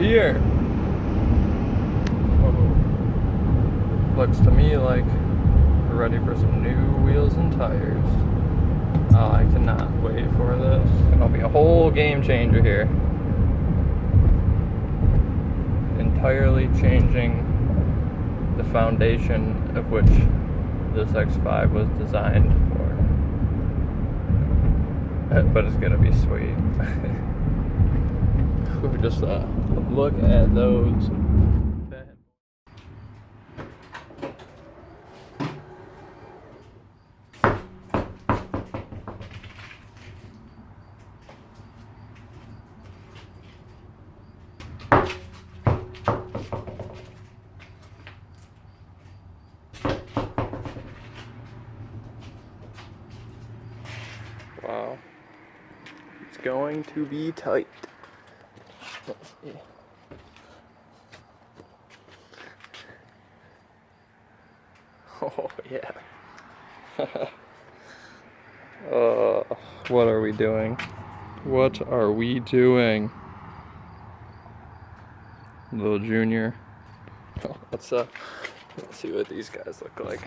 here. Whoa. Looks to me like we're ready for some new wheels and tires. Oh, I cannot wait for this. It'll be a whole game changer here. Entirely changing the foundation of which this X5 was designed for. But it's gonna be sweet. Just look at those. Wow. It's going to be tight. Let's see. Oh, yeah. What are we doing? What are we doing? Little Junior. Oh, let's see what these guys look like.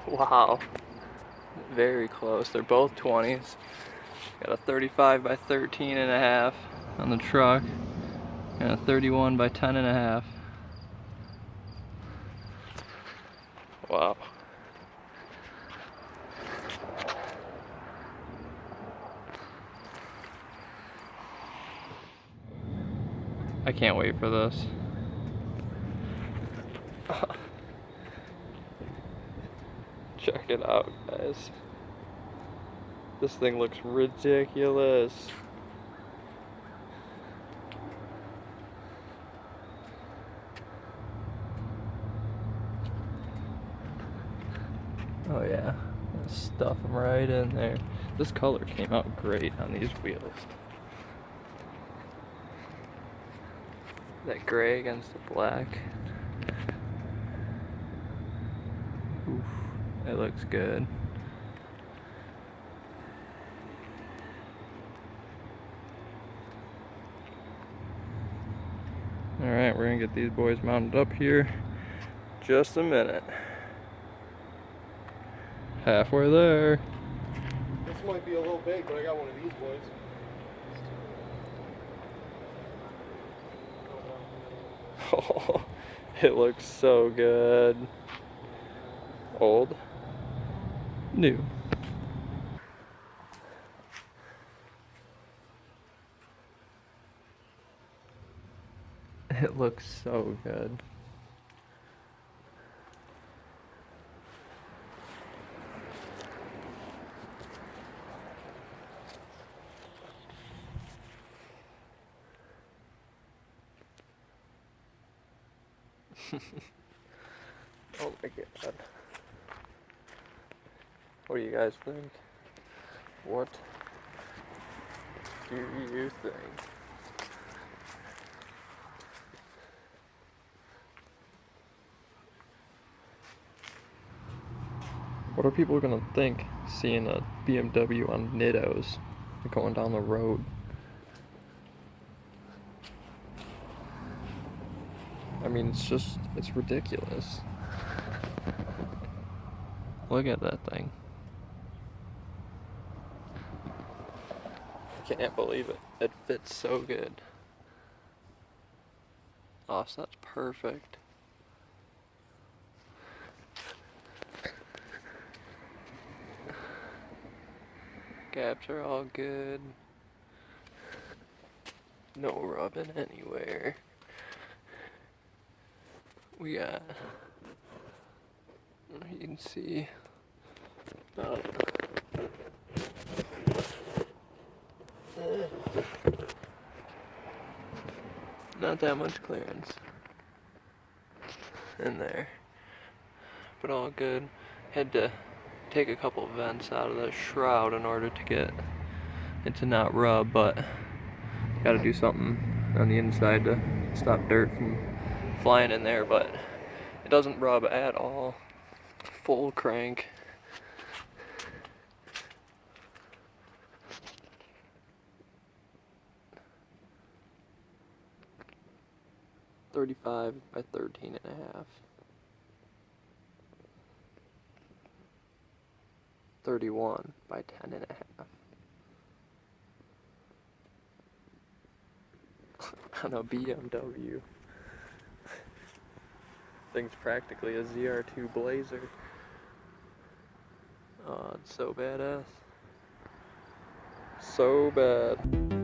Wow, very close. They're both 20s. Got a 35 by 13 and a half on the truck and a 31 by 10 and a half. Wow. I can't wait for this. Check it out, guys. This thing looks ridiculous. Oh yeah, stuff them right in there. This color came out great on these wheels. That gray against the black. Oof, that looks good. Alright, we're gonna get these boys mounted up here. Just a minute. Halfway there. This might be a little big, but I got one of these boys. Oh, it looks so good. Old, new. It looks so good. Oh my god. What do you guys think? What do you think? What are people gonna think seeing a BMW on Nittos going down the road? I mean, it's ridiculous. Look at that thing. I can't believe it. It fits so good. Oh, so that's perfect. Gaps are all good. No rubbing anywhere. We got, you can see, not that much clearance in there, but all good. Had to take a couple vents out of the shroud in order to get it to not rub, but gotta do something on the inside to stop dirt from flying in there, but it doesn't rub at all. Full crank. .35 by 13 and a half. 31 by 10 and a half. On a BMW. Thing's practically a ZR2 Blazer. Oh, it's so badass. So bad.